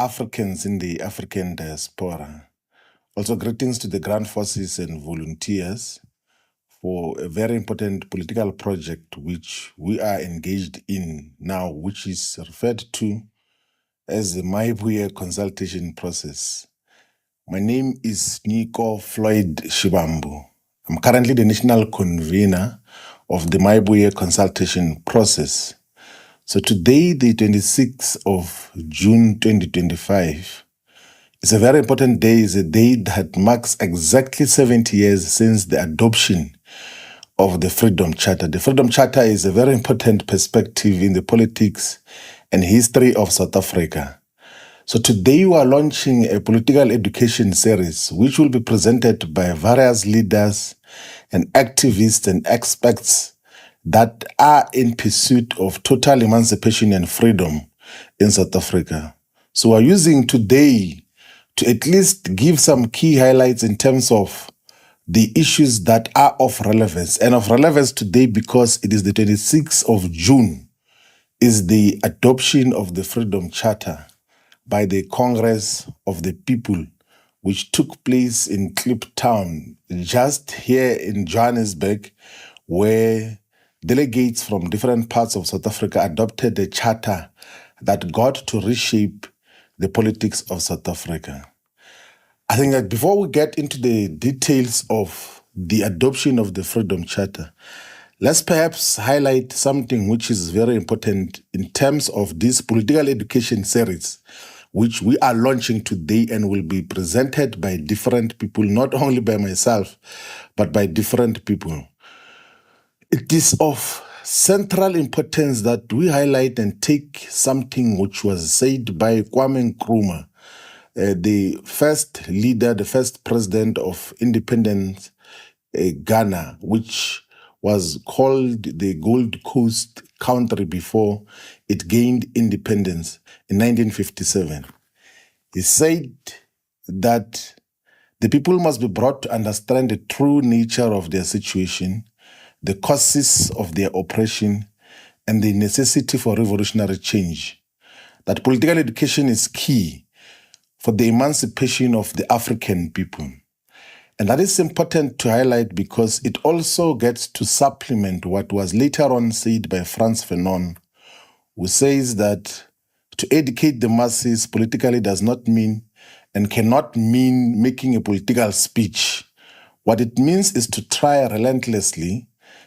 Africans in the African diaspora. Also, greetings to the ground forces and volunteers for a very important political project which we are engaged in now, which is referred to as the Maibuye consultation process. My name is Nico Floyd Shivambu. I'm currently the national convener of the Maibuye consultation process. So today, the 26th of June 2025, is a very important day. It's a day that marks exactly 70 years since the adoption of the Freedom Charter. The Freedom Charter is a very important perspective in the politics and history of South Africa. So today we are launching a political education series which will be presented by various leaders and activists and experts that are in pursuit of total emancipation and freedom in South Africa. So we're using today to at least give some key highlights in terms of the issues that are of relevance. And of relevance today because it is the 26th of June, is the adoption of the Freedom Charter by the Congress of the People, which took place in Kliptown, just here in Johannesburg, where delegates from different parts of South Africa adopted a charter that got to reshape the politics of South Africa. I think that before we get into the details of the adoption of the Freedom Charter, let's perhaps highlight something which is very important in terms of this political education series, which we are launching today and will be presented by different people, not only by myself, but by different people. It is of central importance that we highlight and take something which was said by Kwame Nkrumah, the first leader, the first president of independent Ghana, which was called the Gold Coast country before it gained independence in 1957. He said that the people must be brought to understand the true nature of their situation, the causes of their oppression, and the necessity for revolutionary change. That political education is key for the emancipation of the African people. And that is important to highlight because it also gets to supplement what was later on said by Frantz Fanon, who says that to educate the masses politically does not mean and cannot mean making a political speech. What it means is to try relentlessly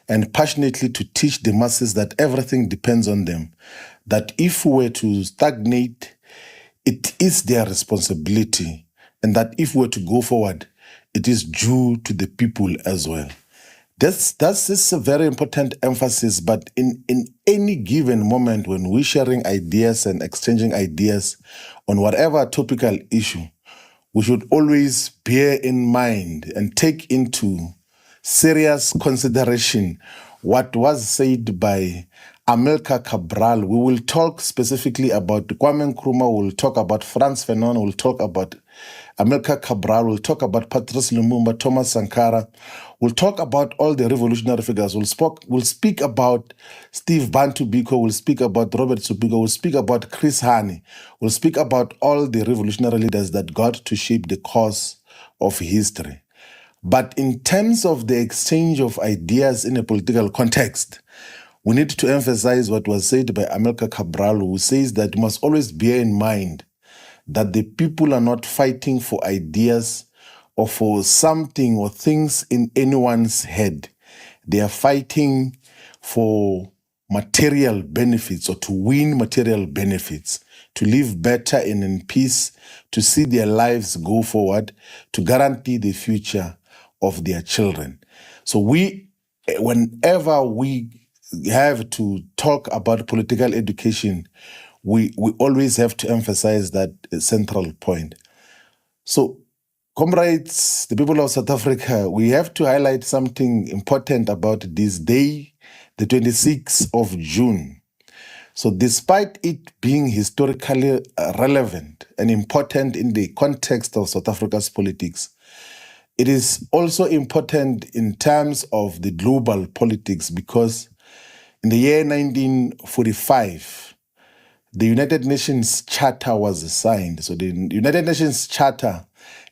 and passionately to teach the masses that everything depends on them, that if we were to stagnate, it is their responsibility, and that if we were to go forward, it is due to the people as well. That's a very important emphasis, but in any given moment when we're sharing ideas and exchanging ideas on whatever topical issue, we should always bear in mind and take into serious consideration what was said by Amilcar Cabral. We will talk specifically about Kwame Nkrumah, we'll talk about Frantz Fanon, we'll talk about Amilcar Cabral, we'll talk about Patrice Lumumba, Thomas Sankara, we'll talk about all the revolutionary figures, we'll speak about Steve Bantu Biko, we'll speak about Robert Sobukwe, we'll speak about Chris Hani, we'll speak about all the revolutionary leaders that got to shape the course of history. But in terms of the exchange of ideas in a political context, we need to emphasize what was said by Amilcar Cabral, who says that you must always bear in mind that the people are not fighting for ideas or for something or things in anyone's head. They are fighting for material benefits or to win material benefits, to live better and in peace, to see their lives go forward, to guarantee the future of their children. So whenever we have to talk about political education, we always have to emphasize that central point. So, comrades, the people of South Africa, we have to highlight something important about this day, the 26th of June. So despite it being historically relevant and important in the context of South Africa's politics, it is also important in terms of the global politics because in the year 1945, the United Nations Charter was signed. So the United Nations Charter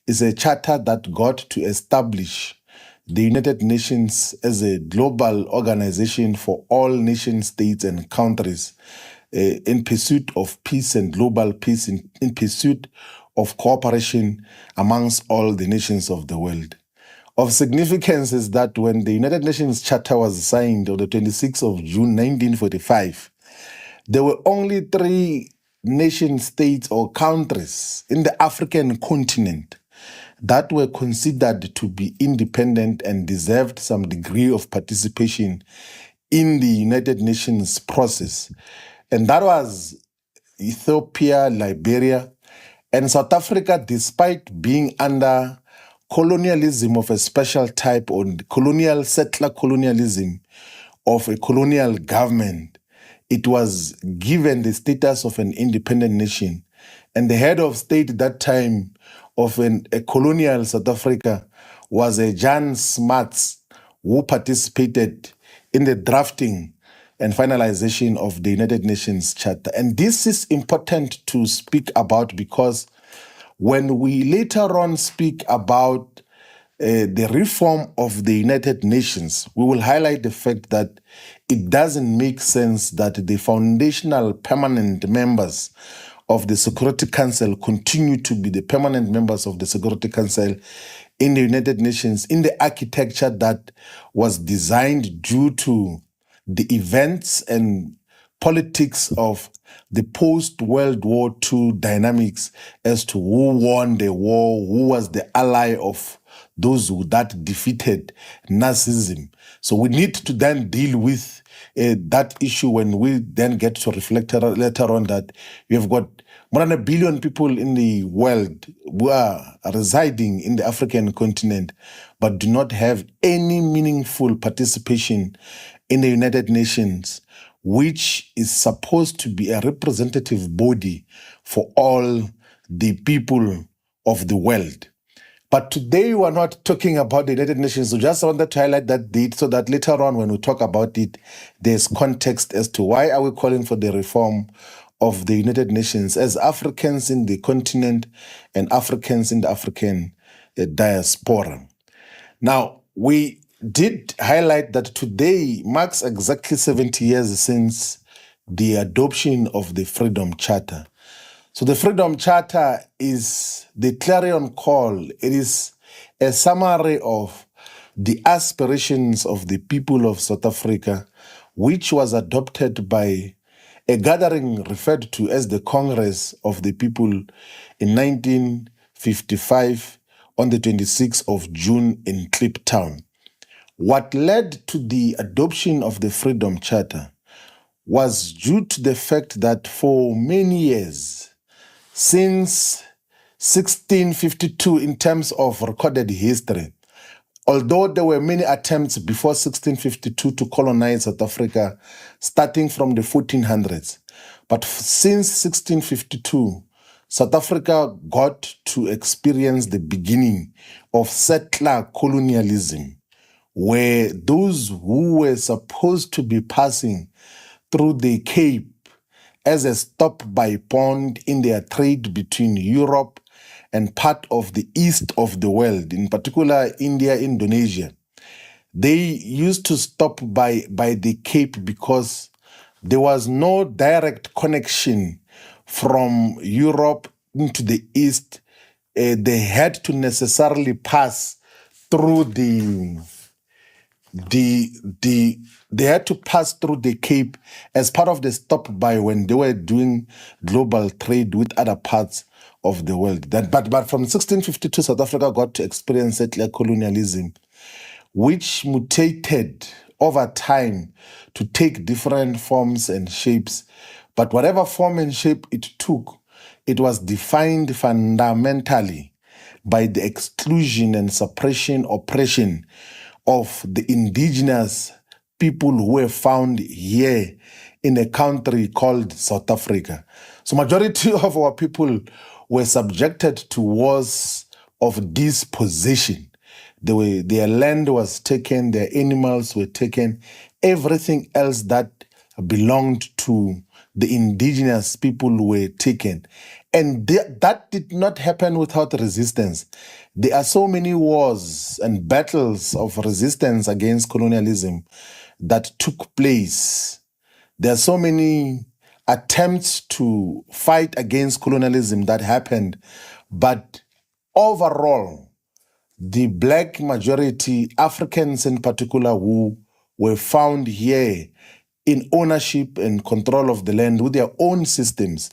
is a charter that got to establish the United Nations as a global organization for all nation states and countries in pursuit of peace and global peace, in pursuit of cooperation amongst all the nations of the world. Of significance is that when the United Nations Charter was signed on the 26th of June 1945, there were only 3 nation states or countries in the African continent that were considered to be independent and deserved some degree of participation in the United Nations process. And that was Ethiopia, Liberia, and South Africa, despite being under colonialism of a special type, or colonial settler colonialism of a colonial government. It was given the status of an independent nation. And the head of state at that time of a colonial South Africa was a Jan Smuts, who participated in the drafting and finalization of the United Nations Charter. And this is important to speak about because when we later on speak about the reform of the United Nations, we will highlight the fact that it doesn't make sense that the foundational permanent members of the Security Council continue to be the permanent members of the Security Council in the United Nations in the architecture that was designed due to the events and politics of the post-World War II dynamics as to who won the war, who was the ally of those that defeated Nazism. So we need to then deal with that issue when we then get to reflect later on that we have got more than 1 billion people in the world who are residing in the African continent but do not have any meaningful participation in the United Nations, which is supposed to be a representative body for all the people of the world. But today we are not talking about the United Nations. So just wanted to highlight that date so that later on when we talk about it, there's context as to why are we calling for the reform of the United Nations as Africans in the continent and Africans in the African diaspora. Now, we did highlight that today marks exactly 70 years since the adoption of the Freedom Charter. So the Freedom Charter is the clarion call. It is a summary of the aspirations of the people of South Africa, which was adopted by a gathering referred to as the Congress of the People in 1955 on the 26th of June in Kliptown. What led to the adoption of the Freedom Charter was due to the fact that for many years, since 1652 in terms of recorded history, although there were many attempts before 1652 to colonize South Africa, starting from the 1400s, but since 1652, South Africa got to experience the beginning of settler colonialism, where those who were supposed to be passing through the Cape as a stop-by point in their trade between Europe and part of the east of the world, in particular India, Indonesia. They used to stop by the Cape because there was no direct connection from Europe into the east. They had to necessarily pass through they had to pass through the Cape as part of the stop-by when they were doing global trade with other parts of the world. But from 1652, South Africa got to experience settler colonialism, which mutated over time to take different forms and shapes. But whatever form and shape it took, it was defined fundamentally by the exclusion and suppression, oppression of the indigenous people who were found here in a country called South Africa. So majority of our people were subjected to wars of dispossession. Their land was taken, their animals were taken, everything else that belonged to the indigenous people were taken. And that did not happen without resistance. There are so many wars and battles of resistance against colonialism that took place. There are so many attempts to fight against colonialism that happened. But overall, the black majority, Africans in particular, who were found here in ownership and control of the land with their own systems,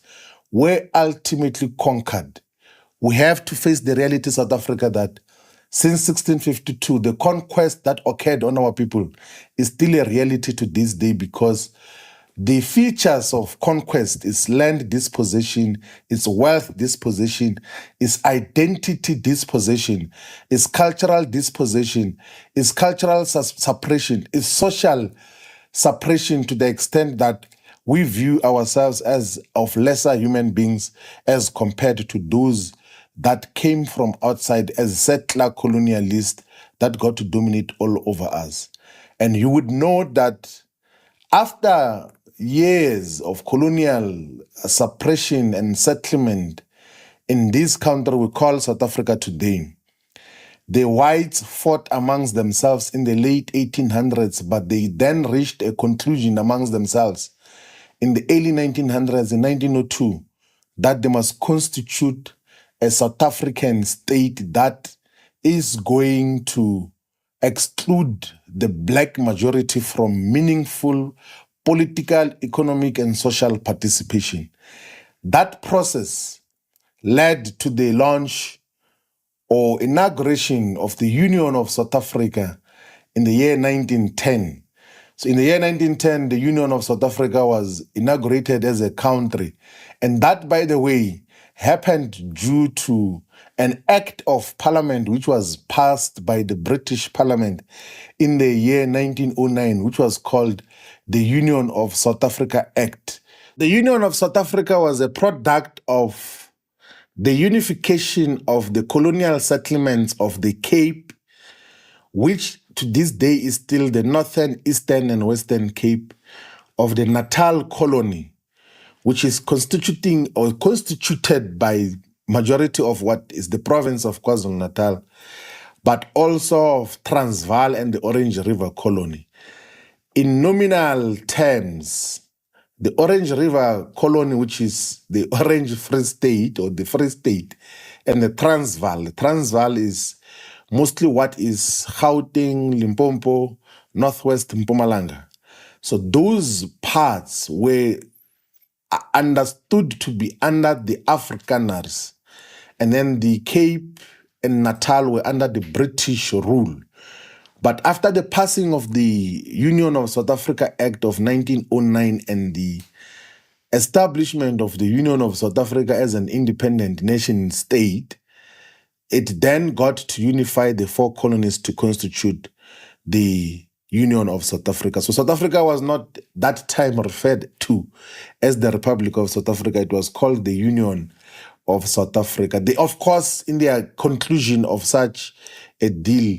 were ultimately conquered. We have to face the reality, South Africa, that since 1652, the conquest that occurred on our people is still a reality to this day, because the features of conquest is land dispossession, is wealth dispossession, is identity dispossession, is cultural dispossession, is cultural suppression, is social suppression, to the extent that we view ourselves as of lesser human beings as compared to those that came from outside as settler colonialists that got to dominate all over us. And you would know that after years of colonial suppression and settlement in this country we call South Africa today, the whites fought amongst themselves in the late 1800s, but they then reached a conclusion amongst themselves in the early 1900s, in 1902, that they must constitute a South African state that is going to exclude the black majority from meaningful political, economic, and social participation. That process led to the launch or inauguration of the Union of South Africa in the year 1910. So in the year 1910, the Union of South Africa was inaugurated as a country. And that, by the way, happened due to an act of parliament which was passed by the British Parliament in the year 1909, which was called the Union of South Africa Act. The Union of South Africa was a product of the unification of the colonial settlements of the Cape, which to this day is still the Northern, Eastern, and Western Cape, of the Natal colony, which is constituted by majority of what is the province of KwaZulu-Natal, but also of Transvaal and the Orange River colony. In nominal terms, the Orange River colony, which is the Orange Free State or the Free State, and the Transvaal. The Transvaal is mostly what is Gauteng, Limpopo, Northwest Mpumalanga. So those parts were understood to be under the Afrikaners, and then the Cape and Natal were under the British rule. But after the passing of the Union of South Africa Act of 1909 and the establishment of the Union of South Africa as an independent nation state, it then got to unify the four colonies to constitute the Union of South Africa. So South Africa was not that time referred to as the Republic of South Africa. It was called the Union of South Africa. They, of course, in their conclusion of such a deal,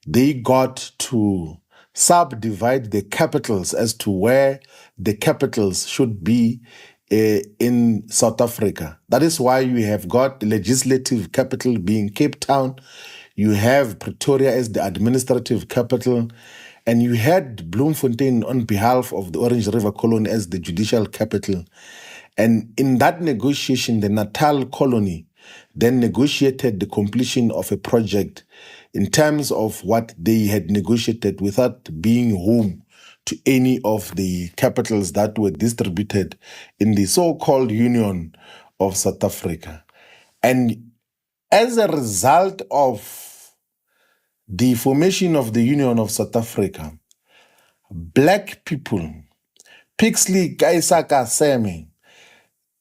they got to subdivide the capitals as to where the capitals should be in South Africa. That is why you have got the legislative capital being Cape Town, you have Pretoria as the administrative capital, and you had Bloemfontein on behalf of the Orange River colony as the judicial capital. And in that negotiation, the Natal colony then negotiated the completion of a project in terms of what they had negotiated without being home to any of the capitals that were distributed in the so-called Union of South Africa. And as a result of the formation of the Union of South Africa, black people, Pixley Kaisaka Seme,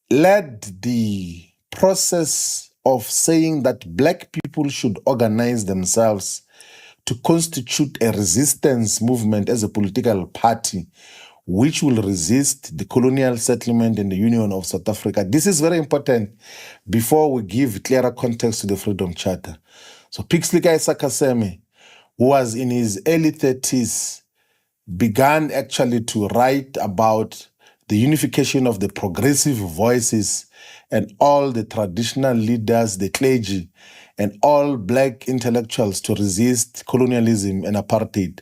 led the process of saying that black people should organize themselves to constitute a resistance movement as a political party which will resist the colonial settlement in the Union of South Africa. This is very important before we give clearer context to the Freedom Charter. So Pixley Kaisaka Seme, who was in his early 30s, began actually to write about the unification of the progressive voices and all the traditional leaders, the clergy, and all black intellectuals to resist colonialism and apartheid.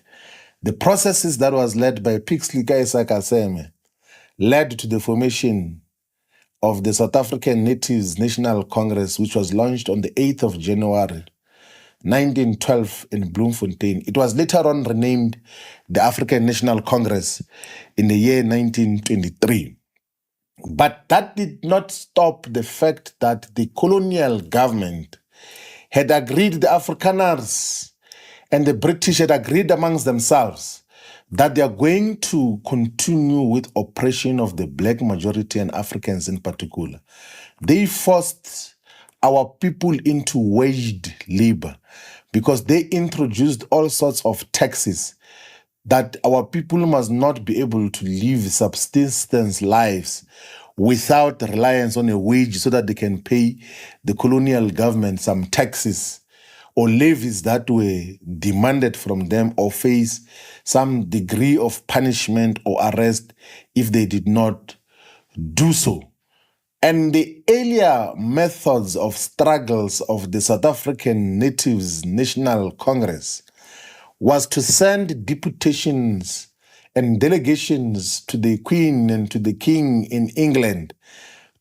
The processes that was led by Pixley Kaisaka led to the formation of the South African Natives National Congress, which was launched on the 8th of January 1912 in Bloemfontein. It was later on renamed the African National Congress in the year 1923. But that did not stop the fact that the colonial government had agreed, the Afrikaners and the British had agreed amongst themselves that they are going to continue with oppression of the black majority and Africans in particular. They forced our people into waged labor because they introduced all sorts of taxes that our people must not be able to live subsistence lives without reliance on a wage so that they can pay the colonial government some taxes or levies that were demanded from them or face some degree of punishment or arrest if they did not do so. And the earlier methods of struggles of the South African Natives National Congress was to send deputations and delegations to the Queen and to the King in England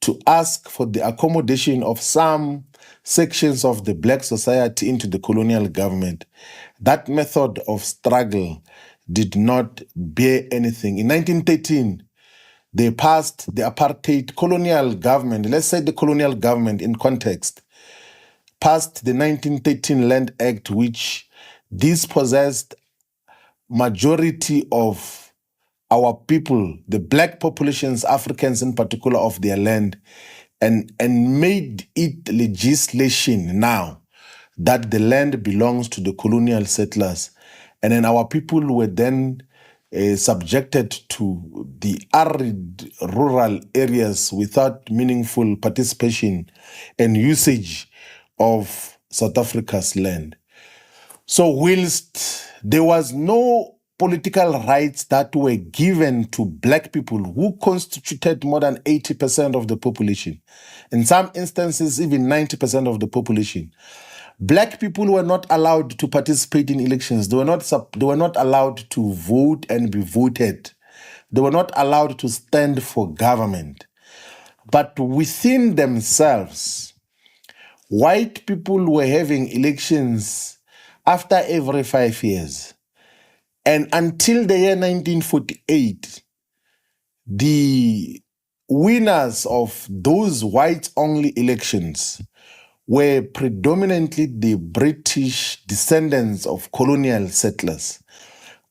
to ask for the accommodation of some sections of the black society into the colonial government. That method of struggle did not bear anything. In 1913, they passed the apartheid colonial government, let's say the colonial government in context, passed the 1913 Land Act, which dispossessed majority of our people, the black populations, Africans in particular, of their land, and made it legislation now that the land belongs to the colonial settlers. And then our people were then subjected to the arid rural areas without meaningful participation and usage of South Africa's land. So whilst there was no political rights that were given to black people who constituted more than 80% of the population, in some instances even 90% of the population, black people were not allowed to participate in elections. They were not allowed to vote and be voted. They were not allowed to stand for government. But within themselves, white people were having elections after every 5 years. And until the year 1948, the winners of those white-only elections were predominantly the British descendants of colonial settlers.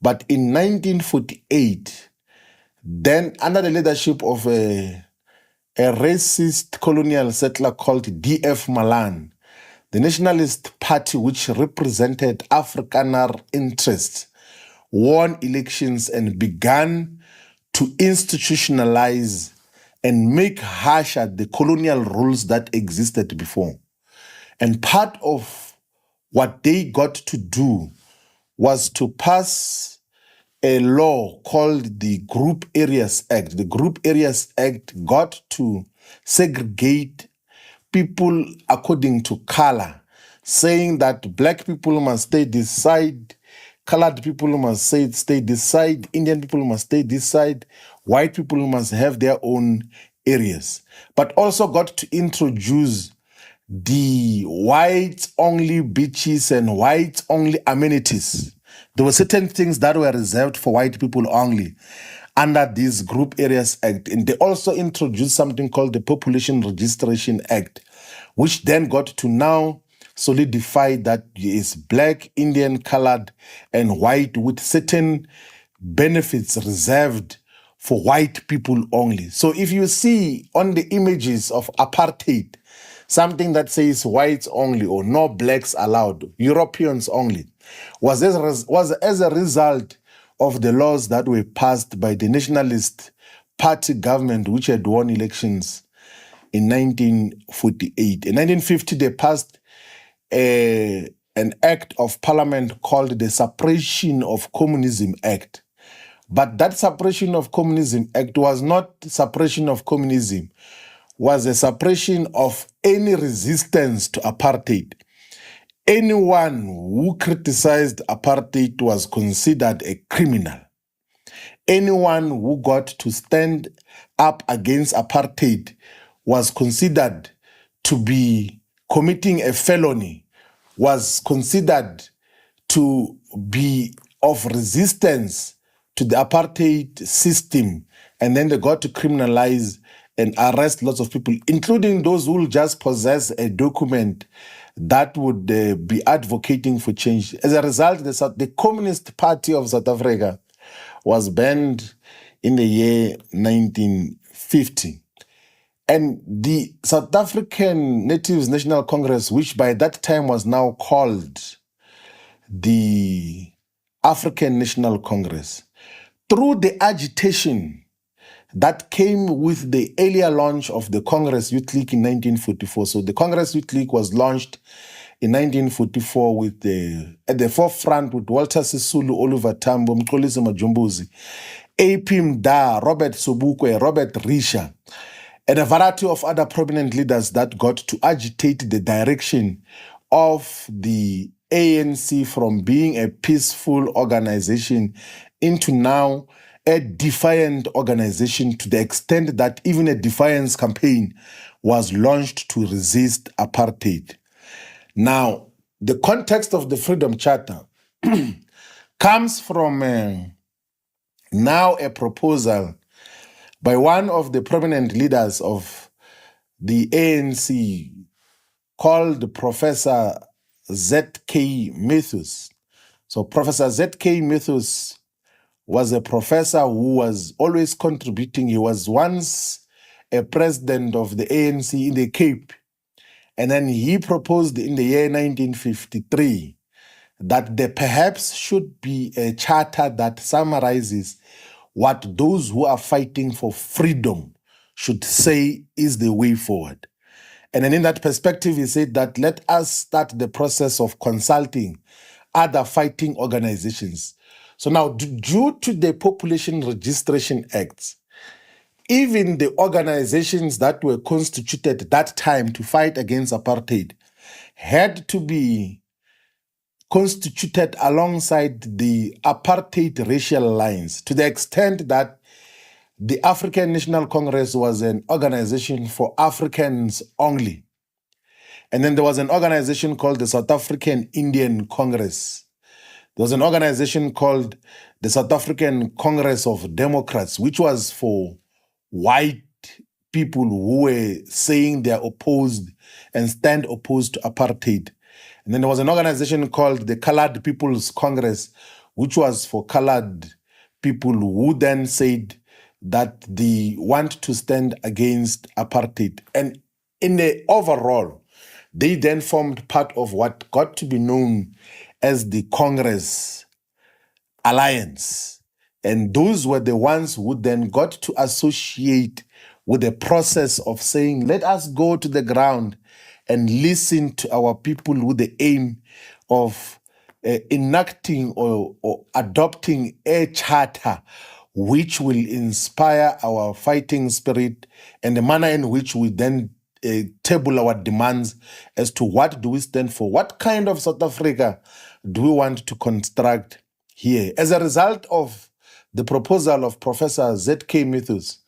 But in 1948, then under the leadership of a racist colonial settler called D.F. Malan, the Nationalist Party, which represented Afrikaner interests, won elections and began to institutionalize and make harsher the colonial rules that existed before. And part of what they got to do was to pass a law called the Group Areas Act. The Group Areas Act got to segregate people according to color, saying that black people must stay this side, colored people must stay this side, Indian people must stay this side, white people must have their own areas. But also got to introduce the white-only beaches and white-only amenities. There were certain things that were reserved for white people only under this Group Areas Act. And they also introduced something called the Population Registration Act, which then got to now solidify that is black, Indian, colored, and white with certain benefits reserved for white people only. So if you see on the images of apartheid, something that says whites only or no blacks allowed, Europeans only, was as a result of the laws that were passed by the Nationalist Party government, which had won elections in 1948. In 1950, they passed an act of parliament called the Suppression of Communism Act. But that suppression of communism act was not suppression of communism, was a suppression of any resistance to apartheid. Anyone who criticized apartheid was considered a criminal. Anyone who got to stand up against apartheid was considered to be committing a felony, was considered to be of resistance to the apartheid system, and then they got to criminalize and arrest lots of people, including those who will just possess a document that would be advocating for change. As a result, the Communist Party of South Africa was banned in the year 1950. And the South African Natives National Congress, which by that time was now called the African National Congress, through the agitation that came with the earlier launch of the Congress Youth League in 1944. So the Congress Youth League was launched in 1944 with at the forefront with Walter Sisulu, Oliver Tambo, Mxolisi Majumbuzi, A.P. Mda, Robert Sobukwe, Robert Risha, and a variety of other prominent leaders that got to agitate the direction of the ANC from being a peaceful organization into now a defiant organization, to the extent that even a defiance campaign was launched to resist apartheid. Now, the context of the Freedom Charter comes from now a proposal by one of the prominent leaders of the ANC called Professor Z.K. Mathews. So Professor Z.K. Mathews was a professor who was always contributing. He was once a president of the ANC in the Cape. And then he proposed in the year 1953 that there perhaps should be a charter that summarizes what those who are fighting for freedom should say is the way forward. And then in that perspective, he said that let us start the process of consulting other fighting organizations. So now, due to the Population Registration Acts, even the organizations that were constituted at that time to fight against apartheid had to be constituted alongside the apartheid racial lines, to the extent that the African National Congress was an organization for Africans only. And then there was an organization called the South African Indian Congress. There was an organization called the South African Congress of Democrats, which was for white people who were saying they're opposed and stand opposed to apartheid. And then there was an organization called the Colored People's Congress, which was for colored people who then said that they want to stand against apartheid. And in the overall, they then formed part of what got to be known as the Congress Alliance. And those were the ones who then got to associate with the process of saying, let us go to the ground and listen to our people with the aim of enacting or adopting a charter which will inspire our fighting spirit, and the manner in which we then table our demands as to what do we stand for, what kind of South Africa do we want to construct here. As a result of the proposal of Professor Z.K. Mathews,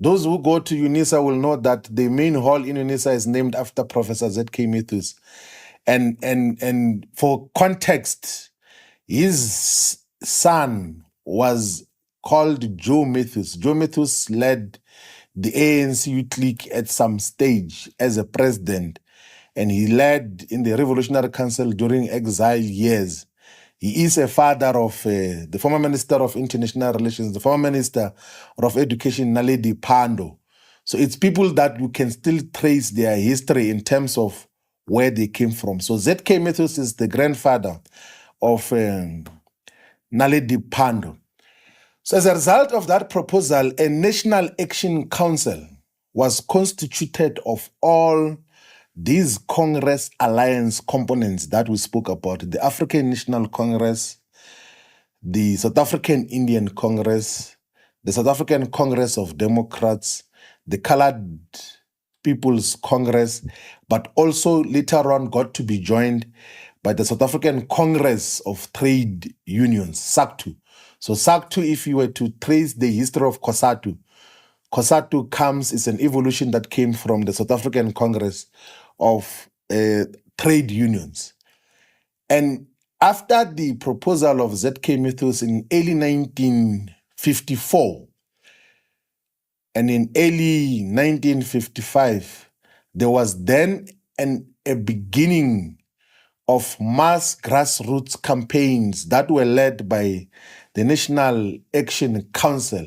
those who go to UNISA will know that the main hall in UNISA is named after Professor Z.K. Mathews. And for context, his son was called Joe Mathews. Joe Mathews led the ANC Youth League at some stage as a president, and he led in the Revolutionary Council during exile years. He is a father of the former Minister of International Relations, the former Minister of Education, Naledi Pandor. So it's people that you can still trace their history in terms of where they came from. So Z.K. Mathews is the grandfather of Naledi Pandor. So as a result of that proposal, a National Action Council was constituted of all these Congress Alliance components that we spoke about: the African National Congress, the South African Indian Congress, the South African Congress of Democrats, the Colored People's Congress, but also later on got to be joined by the South African Congress of Trade Unions, SACTU. So SACTU, if you were to trace the history of COSATU, COSATU is an evolution that came from the South African Congress of Trade Unions. And after the proposal of ZK Mythos in early 1954, and in early 1955, there was then a beginning of mass grassroots campaigns that were led by the National Action Council.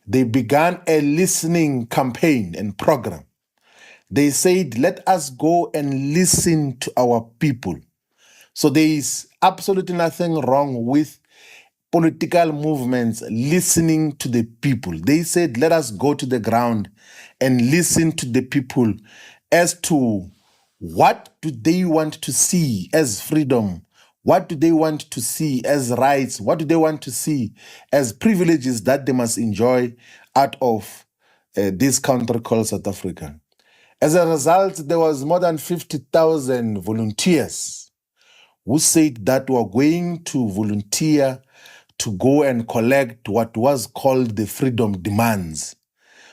They began a listening campaign and program. They said, let us go and listen to our people. So there is absolutely nothing wrong with political movements listening to the people. They said, let us go to the ground and listen to the people as to what do they want to see as freedom, what do they want to see as rights, what do they want to see as privileges that they must enjoy out of this country called South Africa. As a result, there was more than 50,000 volunteers who said that were going to volunteer to go and collect what was called the freedom demands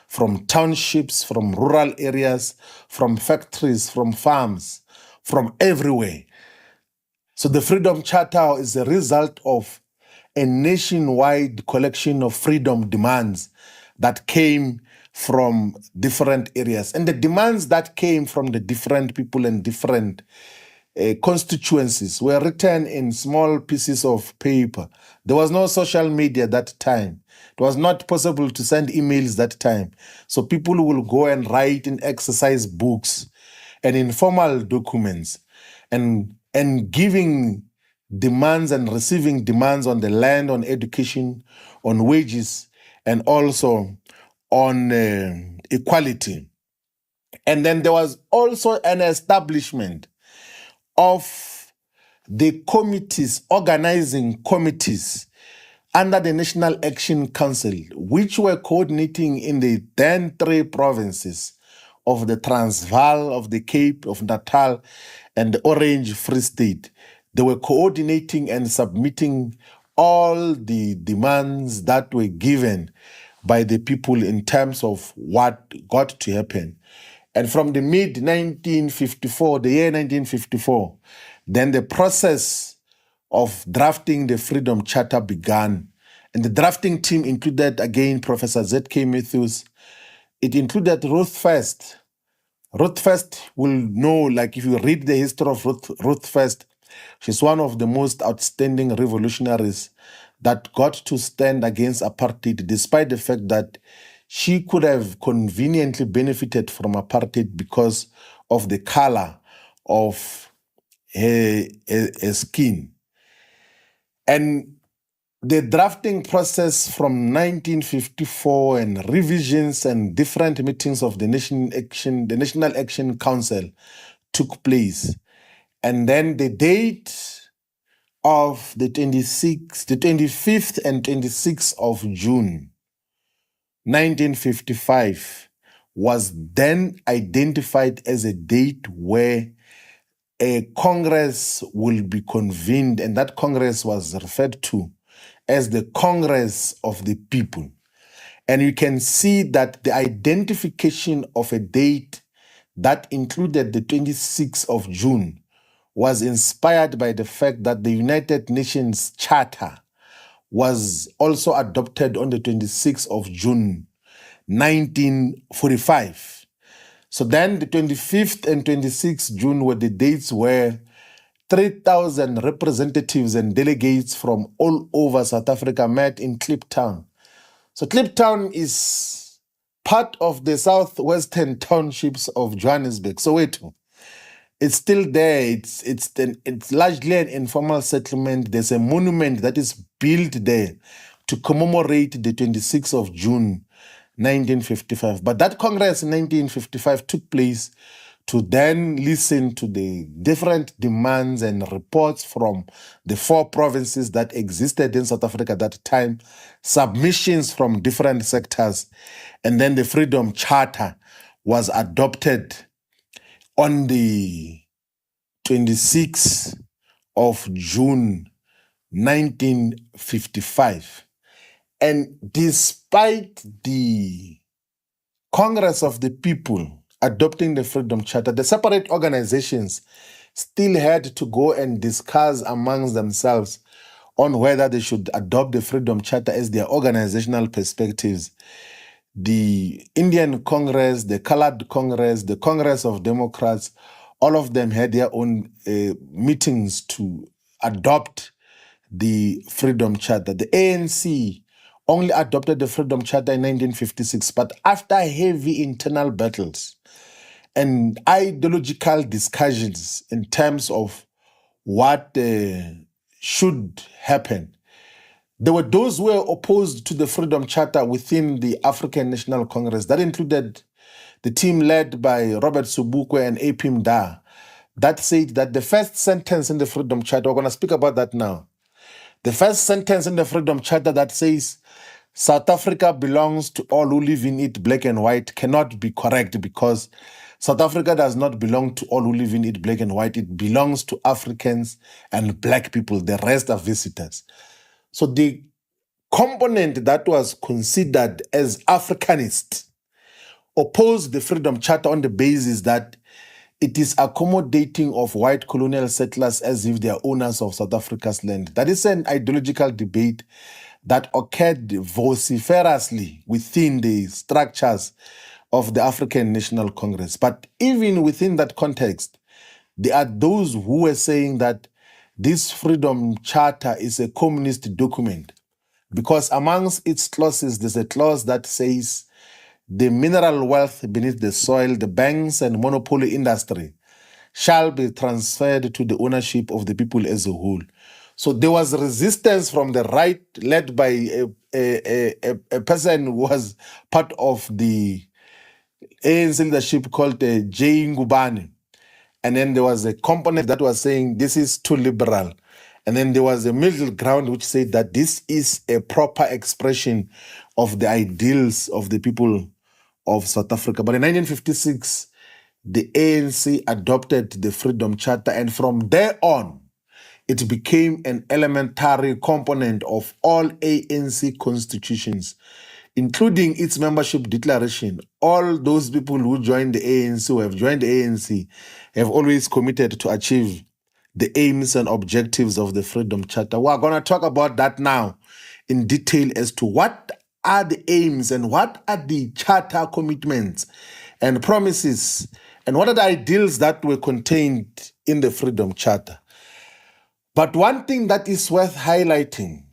from townships, from rural areas, from factories, from farms, from everywhere. So the Freedom Charter is a result of a nationwide collection of freedom demands that came from different areas. And the demands that came from the different people and different constituencies were written in small pieces of paper. There was no social media that time. It was not possible to send emails that time. So people will go and write in exercise books and informal documents and giving demands and receiving demands on the land, on education, on wages, and also on equality. And then there was also an establishment of the committees, organizing committees under the National Action Council, which were coordinating in the then 3 provinces of the Transvaal, of the Cape, of Natal, and the Orange Free State. They were coordinating and submitting all the demands that were given by the people in terms of what got to happen. And from the mid-1954, the year 1954, then the process of drafting the Freedom Charter began. And the drafting team included, again, Professor Z.K. Matthews. It included Ruth First. Ruth First will know, like if you read the history of Ruth First, she's one of the most outstanding revolutionaries that got to stand against apartheid, despite the fact that she could have conveniently benefited from apartheid because of the color of her skin. And the drafting process from 1954 and revisions and different meetings of the National Action Council took place. And then the date of the 25th and 26th of June, 1955, was then identified as a date where a Congress will be convened, and that Congress was referred to as the Congress of the People. And you can see that the identification of a date that included the 26th of June was inspired by the fact that the United Nations Charter was also adopted on the 26th of June, 1945. So then the 25th and 26th June were the dates where 3,000 representatives and delegates from all over South Africa met in Kliptown. So Kliptown is part of the southwestern townships of Johannesburg, Soweto. It's still there. It's largely an informal settlement. There's a monument that is built there to commemorate the 26th of June, 1955. But that Congress in 1955 took place to then listen to the different demands and reports from the 4 provinces that existed in South Africa at that time, submissions from different sectors, and then the Freedom Charter was adopted on the 26th of June 1955. And despite the Congress of the People adopting the Freedom Charter, the separate organizations still had to go and discuss amongst themselves on whether they should adopt the Freedom Charter as their organizational perspectives. The Indian Congress, the Colored Congress, the Congress of Democrats, all of them had their own meetings to adopt the Freedom Charter. The ANC only adopted the Freedom Charter in 1956, but after heavy internal battles and ideological discussions in terms of what should happen, there were those who were opposed to the Freedom Charter within the African National Congress. That included the team led by Robert Sobukwe and A.P. Mda, that said that the first sentence in the Freedom Charter, we're going to speak about that now, the first sentence in the Freedom Charter that says South Africa belongs to all who live in it, black and white, cannot be correct, because South Africa does not belong to all who live in it, black and white. It belongs to Africans and black people. The rest are visitors. So the component that was considered as Africanist opposed the Freedom Charter on the basis that it is accommodating of white colonial settlers as if they are owners of South Africa's land. That is an ideological debate that occurred vociferously within the structures of the African National Congress. But even within that context, there are those who were saying that this Freedom Charter is a communist document, because amongst its clauses, there's a clause that says the mineral wealth beneath the soil, the banks and monopoly industry shall be transferred to the ownership of the people as a whole. So there was resistance from the right, led by a person who was part of the ANC leadership called J. Ngubane. And then there was a component that was saying this is too liberal. And then there was a middle ground which said that this is a proper expression of the ideals of the people of South Africa. But in 1956, the ANC adopted the Freedom Charter, and from there on, it became an elementary component of all ANC constitutions, including its membership declaration. All those people who joined the ANC, who have joined the ANC, have always committed to achieve the aims and objectives of the Freedom Charter. We're going to talk about that now in detail as to what are the aims and what are the charter commitments and promises and what are the ideals that were contained in the Freedom Charter. But one thing that is worth highlighting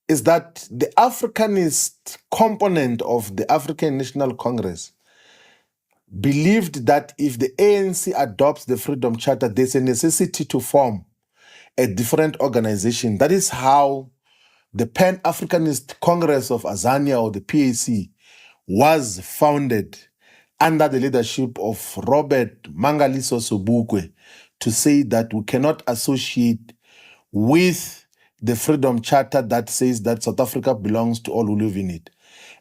is that the Africanist component of the African National Congress believed that if the ANC adopts the Freedom Charter, there's a necessity to form a different organization. That is how the Pan-Africanist Congress of Azania, or the PAC, was founded under the leadership of Robert Mangaliso Sobukwe, to say that we cannot associate with the Freedom Charter that says that South Africa belongs to all who live in it.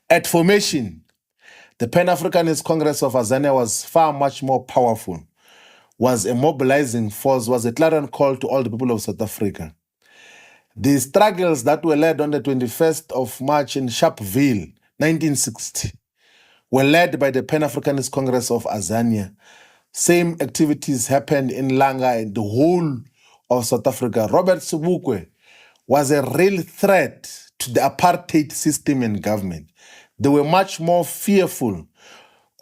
At formation, the Pan-Africanist Congress of Azania was far much more powerful, was a mobilizing force, was a clarion call to all the people of South Africa. The struggles that were led on the 21st of March in Sharpeville, 1960, were led by the Pan-Africanist Congress of Azania. Same activities happened in Langa and the whole of South Africa. Robert Sobukwe was a real threat to the apartheid system and government. They were much more fearful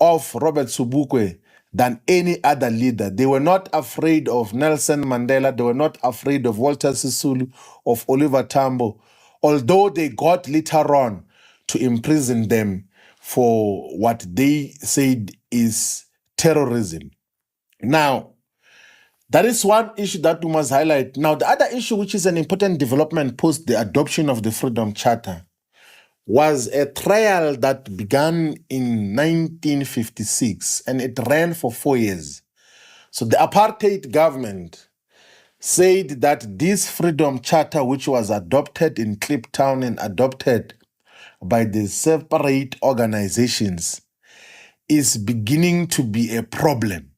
of Robert Sobukwe than any other leader. They were not afraid of Nelson Mandela. They were not afraid of Walter Sisulu, of Oliver Tambo, although they got later on to imprison them for what they said is terrorism. Now, that is one issue that we must highlight. Now, the other issue, which is an important development post the adoption of the Freedom Charter, was a trial that began in 1956, and it ran for 4 years. So the apartheid government said that this Freedom Charter, which was adopted in Kliptown and adopted by the separate organizations, is beginning to be a problem.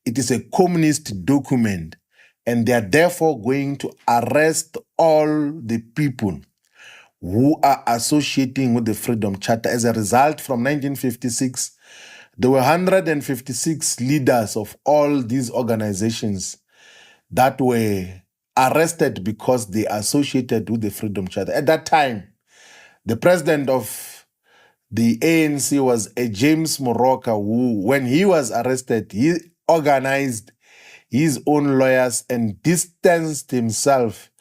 It is a communist document, and they are therefore going to arrest all the people who are associating with the Freedom Charter. As a result, from 1956, there were 156 leaders of all these organizations that were arrested because they associated with the Freedom Charter. At that time, the president of the ANC was a James Moroka, who, when he was arrested, he organized his own lawyers and distanced himself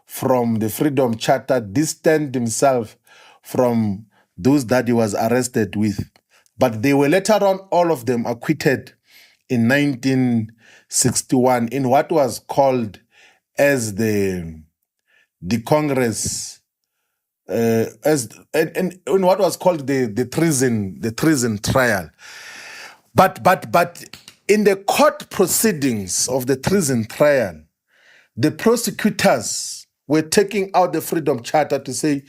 from the Freedom Charter, distanced himself from those that he was arrested with. But they were later on, all of them, acquitted in 1961 in what was called as the Congress, in what was called the treason trial. But in the court proceedings of the treason trial, the prosecutors were taking out the Freedom Charter to say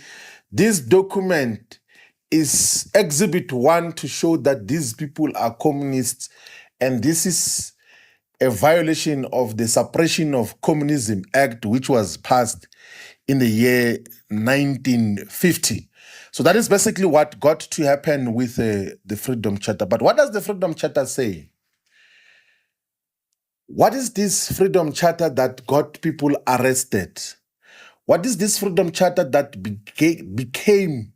this document is Exhibit 1 to show that these people are communists, and this is a violation of the Suppression of Communism Act, which was passed in the year 1950. So that is basically what got to happen with the Freedom Charter. But what does the Freedom Charter say? What is this Freedom Charter that got people arrested? What is this Freedom Charter that became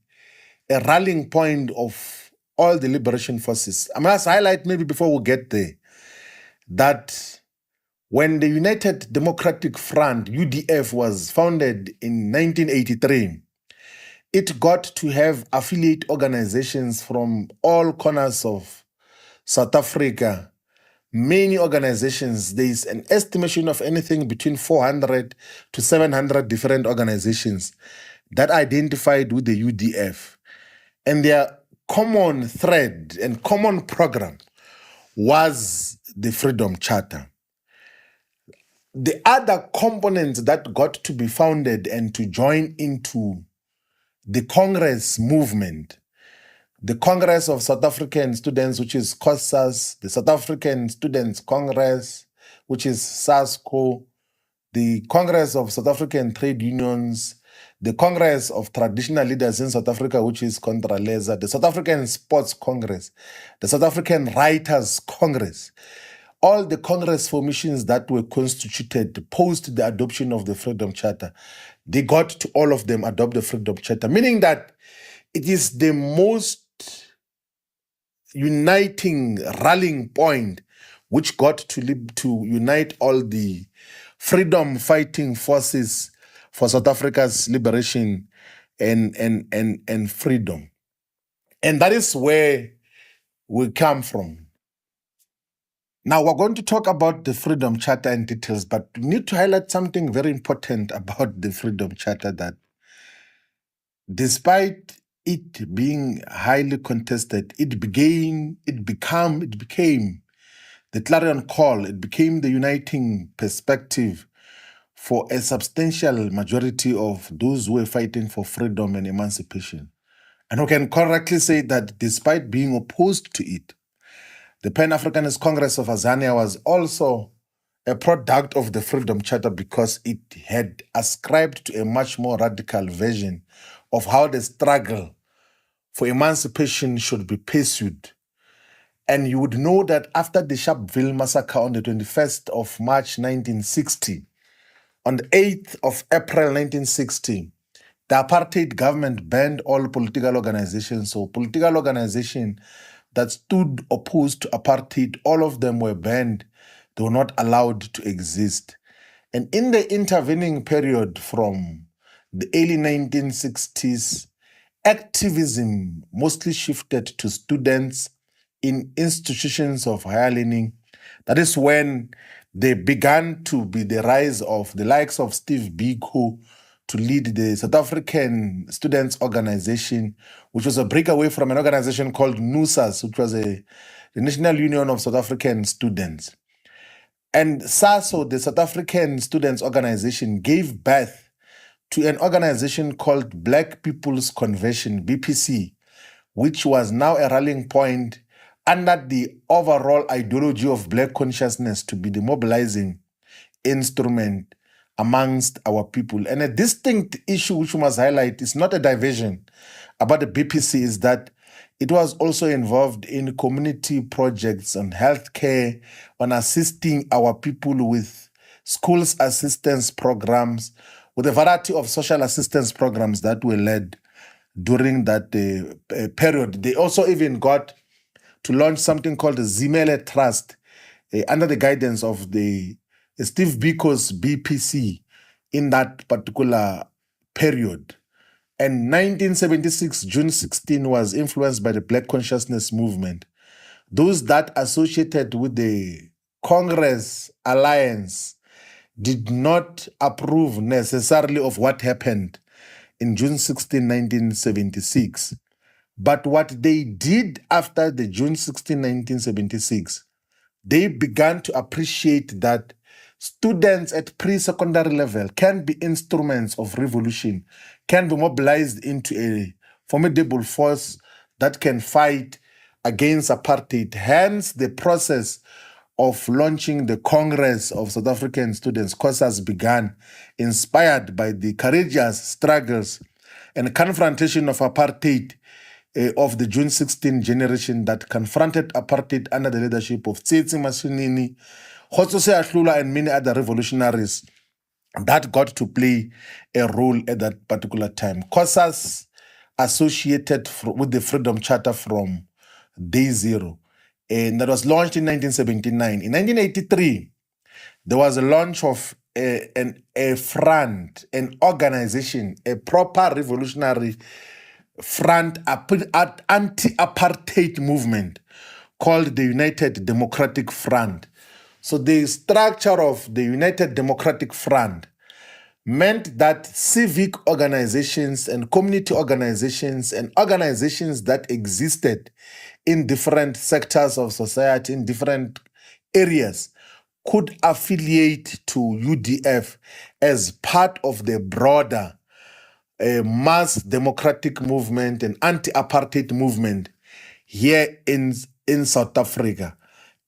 a rallying point of all the liberation forces? I must highlight, maybe before we get there, that when the United Democratic Front, UDF, was founded in 1983, it got to have affiliate organizations from all corners of South Africa. Many organizations, there is an estimation of anything between 400 to 700 different organizations that identified with the UDF. And their common thread and common program was the Freedom Charter. The other components that got to be founded and to join into the Congress movement, the Congress of South African Students, which is COSAS, the South African Students Congress, which is SASCO, the Congress of South African Trade Unions, the Congress of Traditional Leaders in South Africa, which is Contraleza, the South African Sports Congress, the South African Writers Congress. All the Congress formations that were constituted post the adoption of the Freedom Charter, they got to all of them adopt the Freedom Charter, meaning that it is the most uniting, rallying point which got to unite all the freedom fighting forces for South Africa's liberation and freedom. And that is where we come from. Now, we're going to talk about the Freedom Charter in details, but we need to highlight something very important about the Freedom Charter, that despite it being highly contested, it became the clarion call, it became the uniting perspective for a substantial majority of those who were fighting for freedom and emancipation. And we can correctly say that despite being opposed to it, the Pan-Africanist Congress of Azania was also a product of the Freedom Charter because it had ascribed to a much more radical version of how the struggle for emancipation should be pursued. And you would know that after the Sharpeville massacre on the 21st of March 1960, on the 8th of April 1960, the apartheid government banned all political organizations. So political organizations that stood opposed to apartheid, all of them were banned. They were not allowed to exist. And in the intervening period from the early 1960s, activism mostly shifted to students in institutions of higher learning. That is when there began to be the rise of the likes of Steve Biko to lead the South African Students Organization, which was a breakaway from an organization called NUSAS, which was the National Union of South African Students. And SASO, the South African Students Organization, gave birth to an organization called Black People's Convention, BPC, which was now a rallying point under the overall ideology of Black consciousness to be the mobilizing instrument amongst our people. And a distinct issue which we must highlight is not a diversion about the BPC, is that it was also involved in community projects on healthcare, on assisting our people with schools assistance programs, with a variety of social assistance programs that were led during that period. They also even got to launch something called the Zimele Trust under the guidance of the Steve Biko's BPC in that particular period. And 1976, June 16, was influenced by the Black Consciousness Movement. Those that associated with the Congress Alliance did not approve necessarily of what happened in June 16, 1976. But what they did after the June 16, 1976, they began to appreciate that students at pre-secondary level can be instruments of revolution, can be mobilized into a formidable force that can fight against apartheid. Hence, the process of launching the Congress of South African Students, COSAS, began, inspired by the courageous struggles and confrontation of apartheid of the June 16 generation that confronted apartheid under the leadership of Tsitsi Mashinini, Kgotsose Ahlula, and many other revolutionaries that got to play a role at that particular time. COSAS associated with the Freedom Charter from day zero, and that was launched in 1979. In 1983, there was a launch of a front, an organization, a proper revolutionary front anti-apartheid movement called the United Democratic Front. So the structure of the United Democratic Front meant that civic organizations and community organizations and organizations that existed in different sectors of society, in different areas, could affiliate to UDF as part of the broader mass democratic movement and anti-apartheid movement here in South Africa.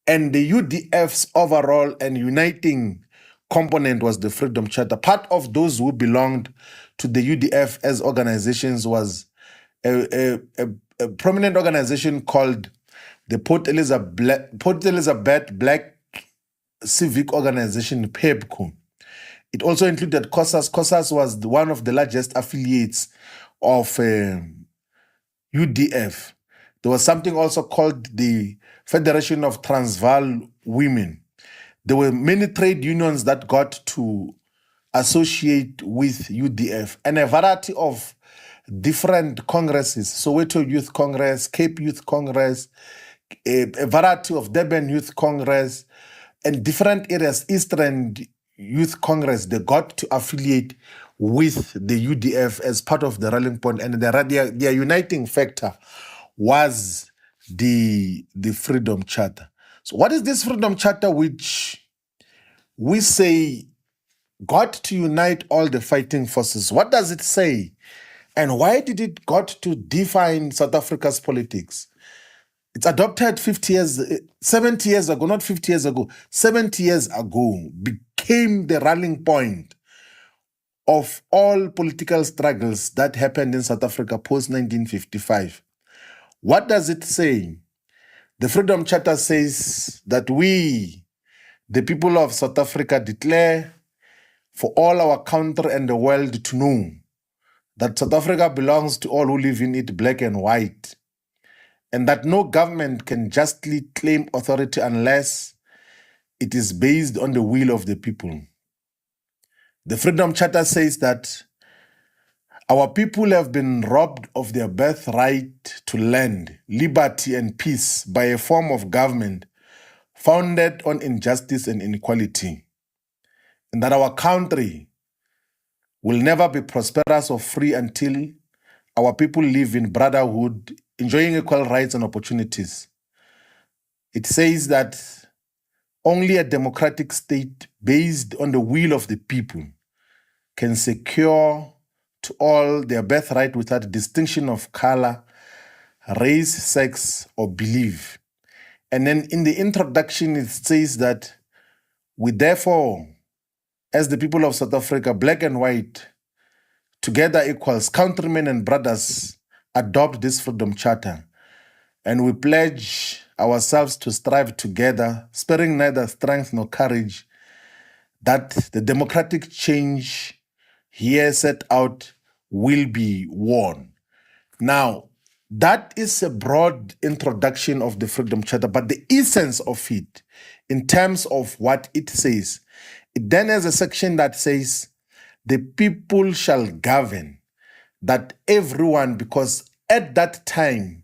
And the UDF's overall and uniting component was the Freedom Charter. Part of those who belonged to the UDF as organizations was a prominent organization called the Port Elizabeth Black Civic Organization, PEBCO. It also included COSAS. COSAS was one of the largest affiliates of UDF. There was something also called the Federation of Transvaal Women. There were many trade unions that got to associate with UDF, and a variety of different congresses, Soweto Youth Congress, Cape Youth Congress, a variety of Durban Youth Congress, and different areas, Eastern Youth Congress, they got to affiliate with the UDF as part of the rallying point, and their uniting factor was the Freedom Charter. So what is this Freedom Charter which we say got to unite all the fighting forces? What does it say? And why did it got to define South Africa's politics? It's adopted 70 years ago, not 50 years ago, 70 years ago, became the rallying point of all political struggles that happened in South Africa post-1955. What does it say? The Freedom Charter says that we, the people of South Africa, declare for all our country and the world to know that South Africa belongs to all who live in it, black and white, and that no government can justly claim authority unless it is based on the will of the people. The Freedom Charter says that our people have been robbed of their birthright to land, liberty, and peace by a form of government founded on injustice and inequality, and that our country will never be prosperous or free until our people live in brotherhood, enjoying equal rights and opportunities. It says that only a democratic state based on the will of the people can secure to all their birthright without distinction of color, race, sex, or belief. And then in the introduction, it says that we therefore, as the people of South Africa, black and white, together equals, countrymen and brothers, adopt this Freedom Charter. And we pledge ourselves to strive together, sparing neither strength nor courage, that the democratic change here set out will be won. Now, that is a broad introduction of the Freedom Charter, but the essence of it, in terms of what it says, it then has a section that says, the people shall govern, that everyone, because at that time,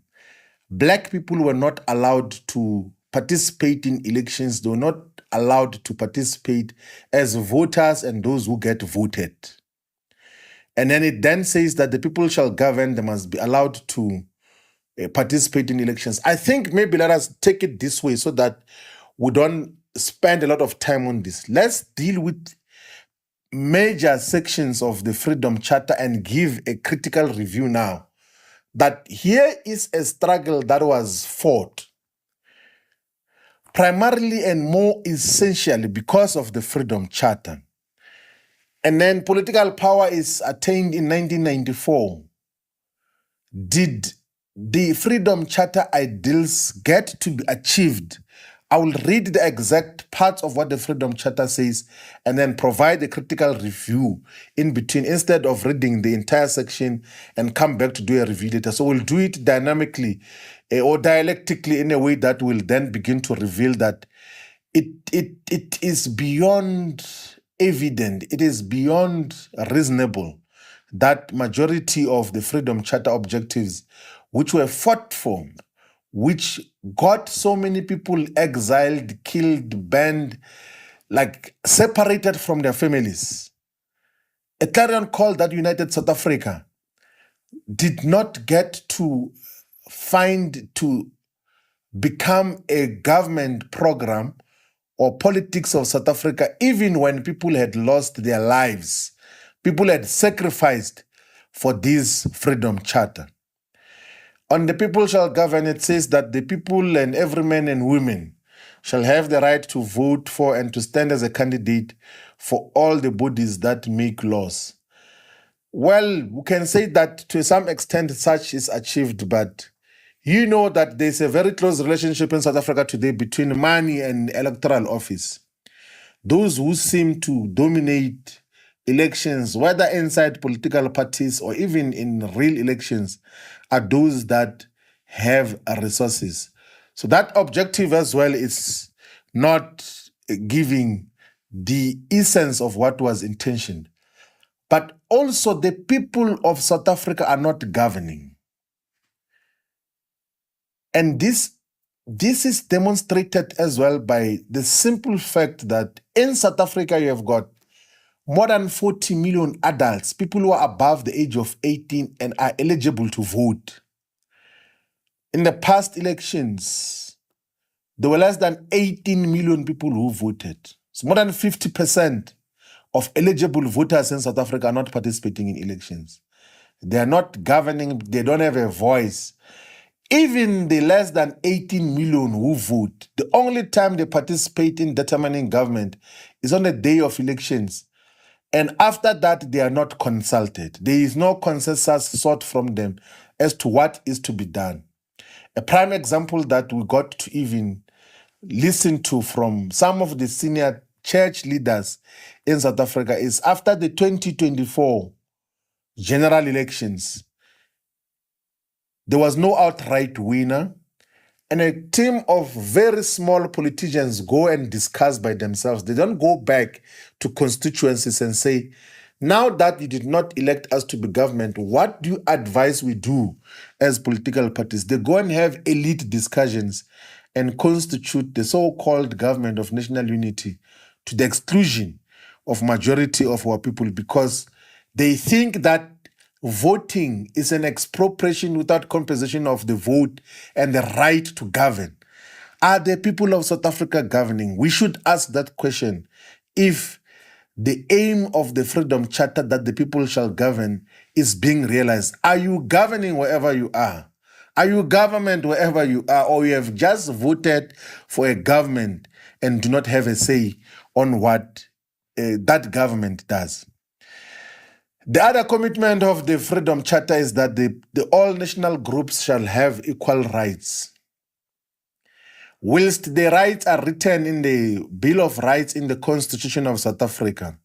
black people were not allowed to participate in elections. They were not allowed to participate as voters and those who get voted. And then it then says that the people shall govern, they must be allowed to participate in elections. I think maybe let us take it this way so that we don't spend a lot of time on this. Let's deal with major sections of the Freedom Charter and give a critical review now. That here is a struggle that was fought primarily and more essentially because of the Freedom Charter. And then political power is attained in 1994. Did the Freedom Charter ideals get to be achieved? I will read the exact parts of what the Freedom Charter says and then provide a critical review in between instead of reading the entire section and come back to do a review later. So we'll do it dynamically or dialectically in a way that will then begin to reveal that it is beyond evident, it is beyond reasonable that majority of the Freedom Charter objectives which were fought for, which got so many people exiled, killed, banned, like separated from their families. A clarion call that united South Africa did not get to become a government program or politics of South Africa, even when people had lost their lives. People had sacrificed for this Freedom Charter. On the people shall govern, it says that the people and every man and woman shall have the right to vote for and to stand as a candidate for all the bodies that make laws. Well, we can say that to some extent such is achieved, but you know that there's a very close relationship in South Africa today between money and electoral office. Those who seem to dominate elections, whether inside political parties or even in real elections, are those that have resources. So that objective as well is not giving the essence of what was intentioned. But also the people of South Africa are not governing. And this is demonstrated as well by the simple fact that in South Africa you have got more than 40 million adults, people who are above the age of 18 and are eligible to vote. In the past elections, there were less than 18 million people who voted. So more than 50% of eligible voters in South Africa are not participating in elections. They are not governing, they don't have a voice. Even the less than 18 million who vote, the only time they participate in determining government is on the day of elections. And after that, they are not consulted. There is no consensus sought from them as to what is to be done. A prime example that we got to even listen to from some of the senior church leaders in South Africa is after the 2024 general elections, there was no outright winner, and a team of very small politicians go and discuss by themselves. They don't go back to constituencies and say, now that you did not elect us to be government, what do you advise we do as political parties? They go and have elite discussions and constitute the so-called government of national unity to the exclusion of majority of our people because they think that voting is an expropriation without compensation of the vote and the right to govern. Are the people of South Africa governing? We should ask that question. If the aim of the Freedom Charter that the people shall govern is being realized, are you governing wherever you are? Are you government wherever you are, or you have just voted for a government and do not have a say on what that government does? The other commitment of the Freedom Charter is that the all national groups shall have equal rights. Whilst the rights are written in the Bill of Rights in the Constitution of South Africa,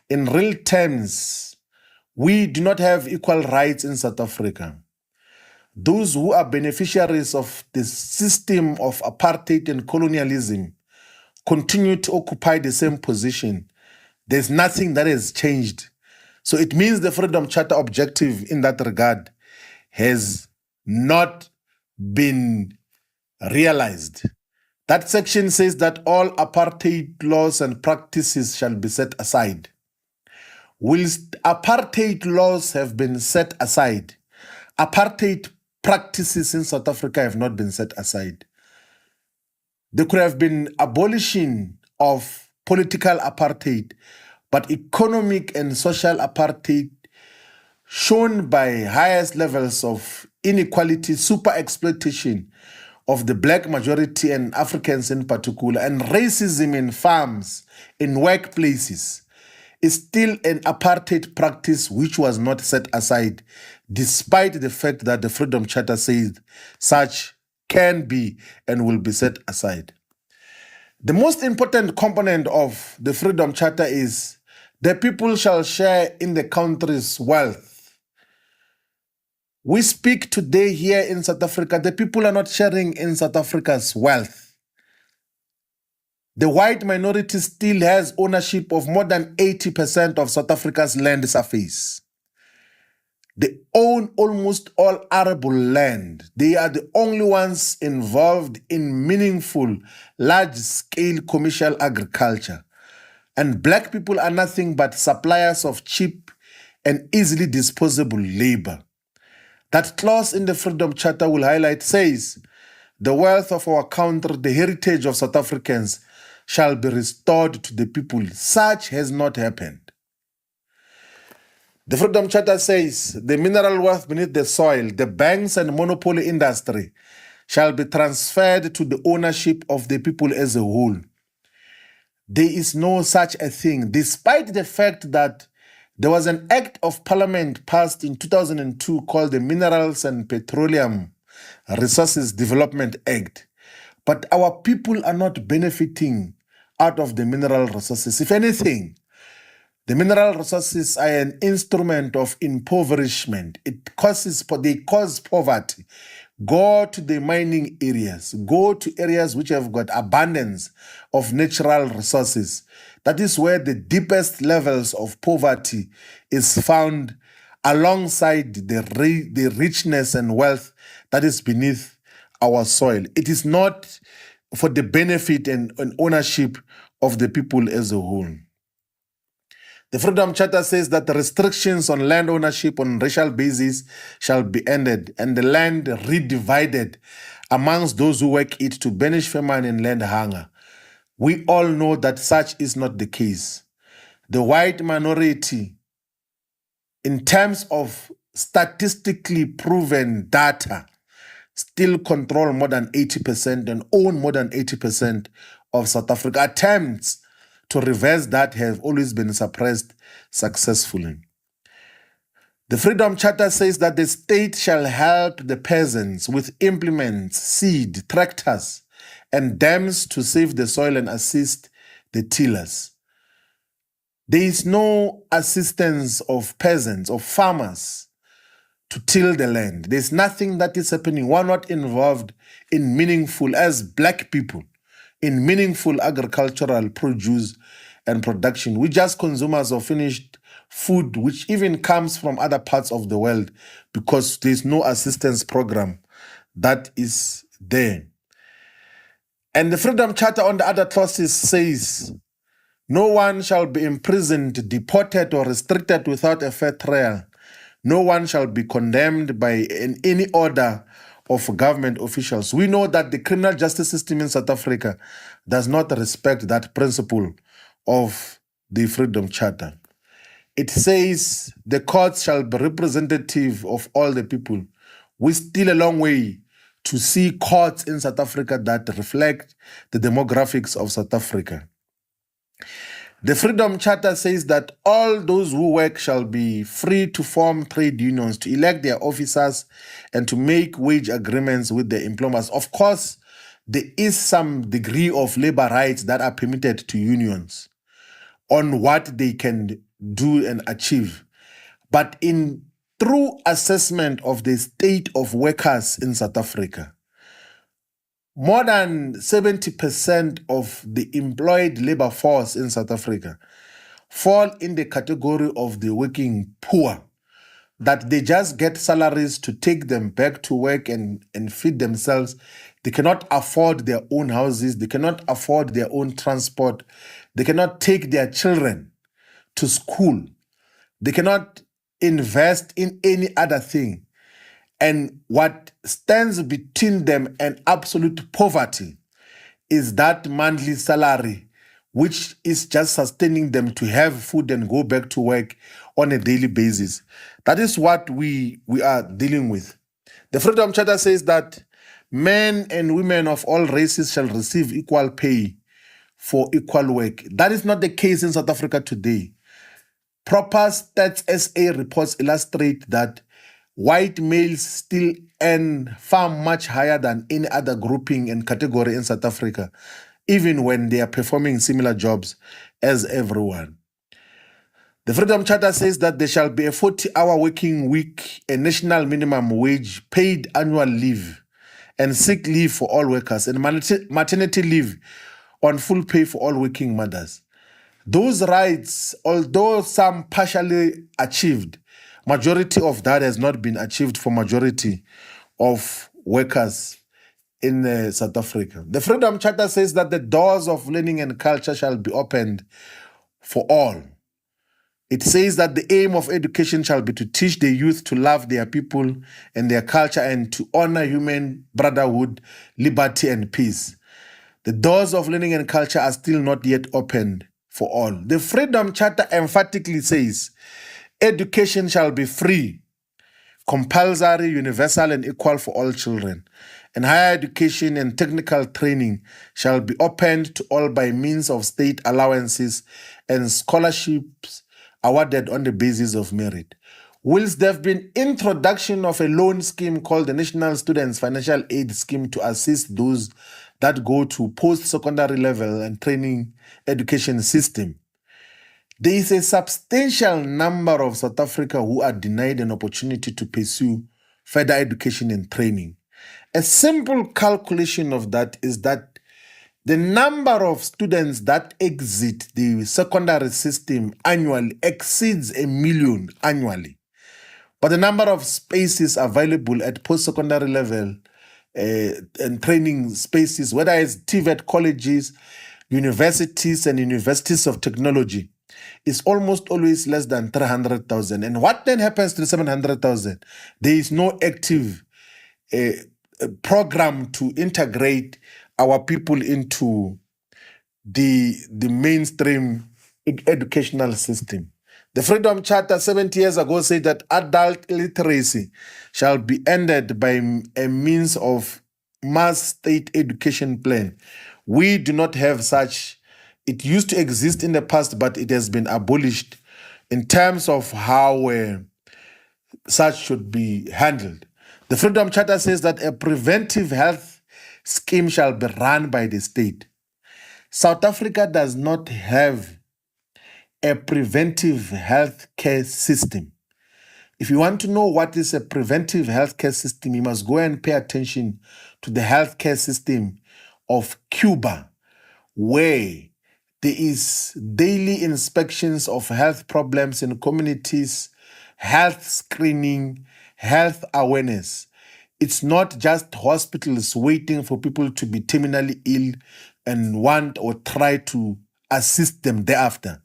in real terms, we do not have equal rights in South Africa. Those who are beneficiaries of the system of apartheid and colonialism continue to occupy the same position. There's nothing that has changed. So it means the Freedom Charter objective in that regard has not been realized. That section says that all apartheid laws and practices shall be set aside. Whilst apartheid laws have been set aside, apartheid practices in South Africa have not been set aside. There could have been abolition of political apartheid, but economic and social apartheid shown by highest levels of inequality, super exploitation of the black majority and Africans in particular, and racism in farms, in workplaces, is still an apartheid practice which was not set aside, despite the fact that the Freedom Charter says such can be and will be set aside. The most important component of the Freedom Charter is the people shall share in the country's wealth. We speak today here in South Africa, the people are not sharing in South Africa's wealth. The white minority still has ownership of more than 80% of South Africa's land surface. They own almost all arable land. They are the only ones involved in meaningful, large-scale commercial agriculture. And black people are nothing but suppliers of cheap and easily disposable labor. That clause in the Freedom Charter will highlight says, the wealth of our country, the heritage of South Africans, shall be restored to the people. Such has not happened. The Freedom Charter says the mineral wealth beneath the soil, the banks and monopoly industry shall be transferred to the ownership of the people as a whole. There is no such a thing, despite the fact that there was an act of parliament passed in 2002 called the Minerals and Petroleum Resources Development Act. But our people are not benefiting out of the mineral resources. If anything, the mineral resources are an instrument of impoverishment. They cause poverty. Go to the mining areas. Go to areas which have got abundance of natural resources. That is where the deepest levels of poverty is found, alongside the richness and wealth that is beneath our soil. It is not for the benefit and ownership of the people as a whole. The Freedom Charter says that the restrictions on land ownership on racial basis shall be ended and the land redivided amongst those who work it to banish famine and land hunger. We all know that such is not the case. The white minority, in terms of statistically proven data, still control more than 80% and own more than 80% of South Africa. Attempts to reverse that have always been suppressed successfully. The Freedom Charter says that the state shall help the peasants with implements, seed, tractors, and dams to save the soil and assist the tillers. There is no assistance of peasants or farmers to till the land. There's nothing that is happening. We're not involved in meaningful, as black people, in meaningful agricultural produce and production. We're just consumers of finished food, which even comes from other parts of the world, because there's no assistance program that is there. And the Freedom Charter on the other clauses says, no one shall be imprisoned, deported, or restricted without a fair trial. No one shall be condemned by any order of government officials. We know that the criminal justice system in South Africa does not respect that principle of the Freedom Charter. It says the courts shall be representative of all the people. We're still a long way to see courts in South Africa that reflect the demographics of South Africa. The Freedom Charter says that all those who work shall be free to form trade unions, to elect their officers, and to make wage agreements with their employers. Of course, there is some degree of labor rights that are permitted to unions on what they can do and achieve. But in true assessment of the state of workers in South Africa, more than 70% of the employed labor force in South Africa fall in the category of the working poor, that they just get salaries to take them back to work and feed themselves. They cannot afford their own houses. They cannot afford their own transport. They cannot take their children to school. They cannot invest in any other thing. And what stands between them and absolute poverty is that monthly salary, which is just sustaining them to have food and go back to work on a daily basis. That is what we are dealing with. The Freedom Charter says that men and women of all races shall receive equal pay for equal work. That is not the case in South Africa today. Proper Stats SA reports illustrate that white males still earn far much higher than any other grouping and category in South Africa, even when they are performing similar jobs as everyone. The Freedom Charter says that there shall be a 40-hour working week, a national minimum wage, paid annual leave, and sick leave for all workers, and maternity leave on full pay for all working mothers. Those rights, although some partially achieved, majority of that has not been achieved for majority of workers in South Africa. The Freedom Charter says that the doors of learning and culture shall be opened for all. It says that the aim of education shall be to teach the youth to love their people and their culture and to honor human brotherhood, liberty, and peace. The doors of learning and culture are still not yet opened for all. The Freedom Charter emphatically says education shall be free, compulsory, universal, and equal for all children. And higher education and technical training shall be opened to all by means of state allowances and scholarships awarded on the basis of merit. Whilst there have been introduction of a loan scheme called the National Students Financial Aid Scheme to assist those that go to post-secondary level and training education system, there is a substantial number of South Africa who are denied an opportunity to pursue further education and training. A simple calculation of that is that the number of students that exit the secondary system annually exceeds 1 million annually. But the number of spaces available at post-secondary level and training spaces, whether it's TVET colleges, universities, and universities of technology, is almost always less than 300,000. And what then happens to the 700,000? There is no active program to integrate our people into the mainstream educational system. The Freedom Charter 70 years ago said that adult literacy shall be ended by a means of mass state education plan. We do not have such. It used to exist in the past, but it has been abolished in terms of how such should be handled. The Freedom Charter says that a preventive health scheme shall be run by the state. South Africa does not have a preventive health care system. If you want to know what is a preventive healthcare system, you must go and pay attention to the healthcare system of Cuba, where there is daily inspections of health problems in communities, health screening, health awareness. It's not just hospitals waiting for people to be terminally ill and want or try to assist them thereafter.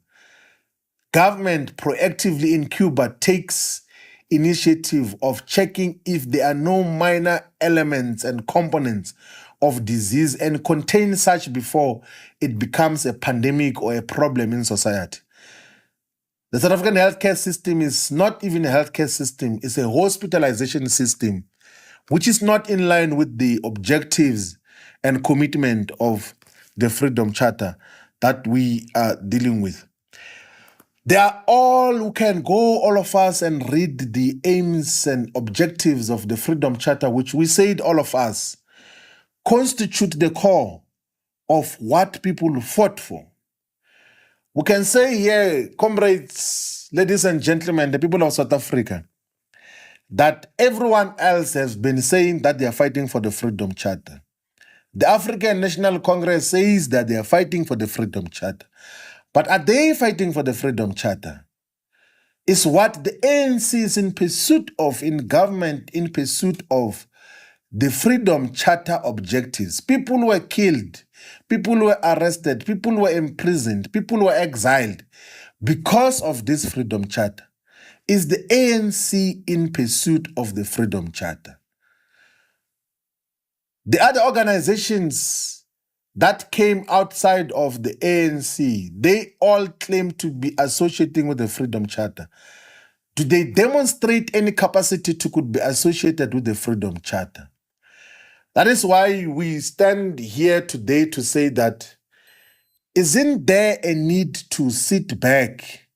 Government proactively in Cuba takes initiative of checking if there are no minor elements and components of disease and contain such before it becomes a pandemic or a problem in society. The South African healthcare system is not even a healthcare system, it's a hospitalization system, which is not in line with the objectives and commitment of the Freedom Charter that we are dealing with. They are all who can go, all of us, and read the aims and objectives of the Freedom Charter, which we said, all of us, constitute the core of what people fought for. We can say here, comrades, ladies and gentlemen, the people of South Africa, that everyone else has been saying that they are fighting for the Freedom Charter. The African National Congress says that they are fighting for the Freedom Charter. But are they fighting for the Freedom Charter? Is what the ANC is in pursuit of in government, in pursuit of the Freedom Charter objectives. People were killed, people were arrested, people were imprisoned, people were exiled because of this Freedom Charter. Is the ANC in pursuit of the Freedom Charter? The other organizations that came outside of the ANC, they all claim to be associating with the Freedom Charter. Do they demonstrate any capacity to could be associated with the Freedom Charter? That is why we stand here today to say that isn't there a need to sit back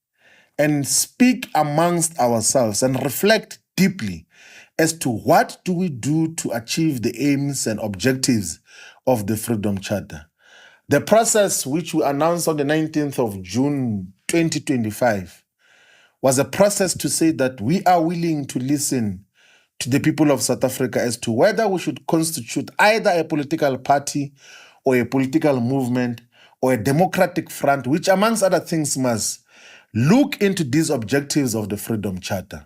and speak amongst ourselves and reflect deeply as to what do we do to achieve the aims and objectives of the Freedom Charter. The process which we announced on the 19th of June 2025 was a process to say that we are willing to listen to the people of South Africa as to whether we should constitute either a political party or a political movement or a democratic front, which amongst other things must look into these objectives of the Freedom Charter.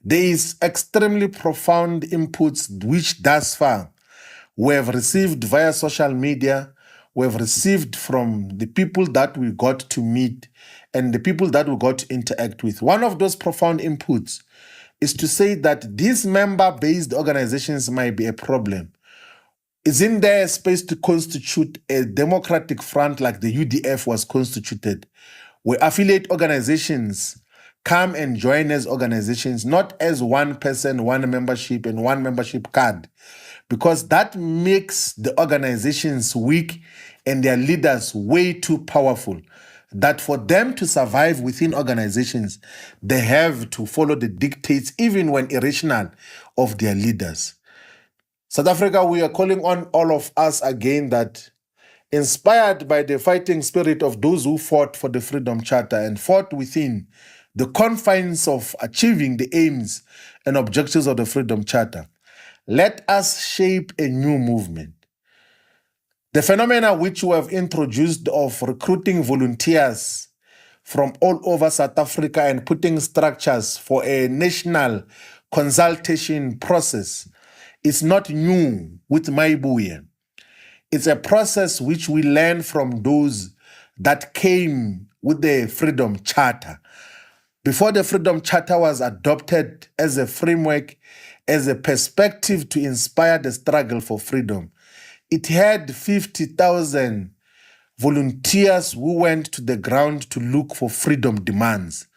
There is extremely profound inputs which thus far we have received via social media, we have received from the people that we got to meet and the people that we got to interact with. One of those profound inputs is to say that these member-based organizations might be a problem. Isn't there a space to constitute a democratic front like the UDF was constituted, where affiliate organizations come and join as organizations, not as one person, one membership, and one membership card, because that makes the organizations weak and their leaders way too powerful, that for them to survive within organizations, they have to follow the dictates, even when irrational, of their leaders. South Africa, we are calling on all of us again that, inspired by the fighting spirit of those who fought for the Freedom Charter and fought within the confines of achieving the aims and objectives of the Freedom Charter, let us shape a new movement. The phenomena which we have introduced of recruiting volunteers from all over South Africa and putting structures for a national consultation process is not new with Maibuye. It's a process which we learn from those that came with the Freedom Charter. Before the Freedom Charter was adopted as a framework, as a perspective to inspire the struggle for freedom, it had 50,000 volunteers who went to the ground to look for freedom demands.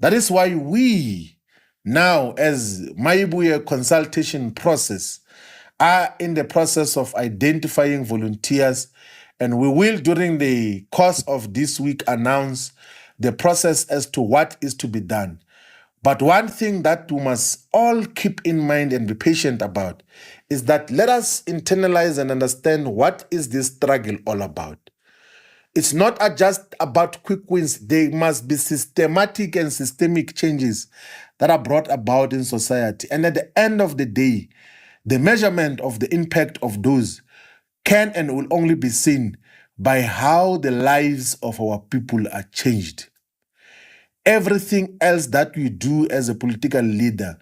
That is why we now, as Maibuye consultation process, are in the process of identifying volunteers, and we will, during the course of this week, announce the process as to what is to be done. But one thing that we must all keep in mind and be patient about is that let us internalize and understand what is this struggle all about. It's not just about quick wins. There must be systematic and systemic changes that are brought about in society. And at the end of the day, the measurement of the impact of those can and will only be seen by how the lives of our people are changed. Everything else that we do as a political leader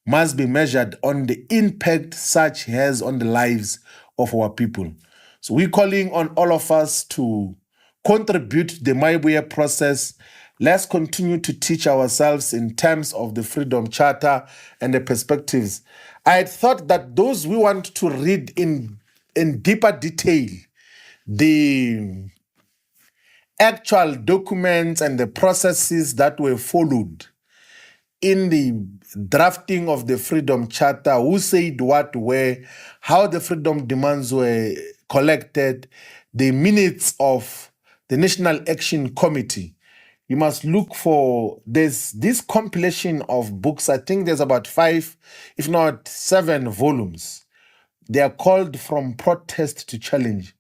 must be measured on the impact such has on the lives of our people. So we're calling on all of us to contribute to the Maibuye process, Let's continue to teach ourselves in terms of the Freedom Charter and the perspectives. I had thought that those who want to read in deeper detail the actual documents and the processes that were followed in the drafting of the Freedom Charter, who said what, where, how the freedom demands were collected, the minutes of the National Action Committee. You must look for this compilation of books. I think there's about 5, if not 7 volumes. They are called From Protest to Challenge.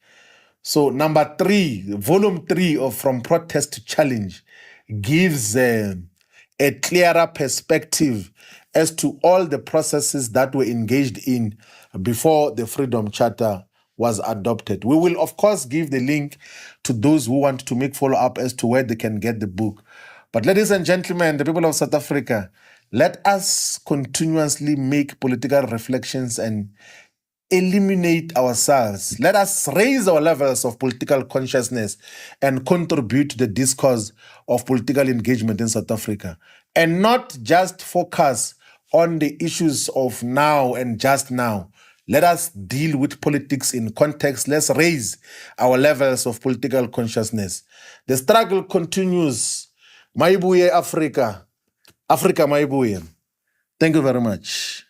So number 3, volume 3 of From Protest to Challenge gives a clearer perspective as to all the processes that were engaged in before the Freedom Charter was adopted. We will, of course, give the link to those who want to make follow-up as to where they can get the book. But ladies and gentlemen, the people of South Africa, let us continuously make political reflections and eliminate ourselves. Let us raise our levels of political consciousness and contribute to the discourse of political engagement in South Africa, and not just focus on the issues of now and just now. Let us deal with politics in context. Let's raise our levels of political consciousness. The struggle continues. Maibuye Africa. Africa Maibuye. Thank you very much.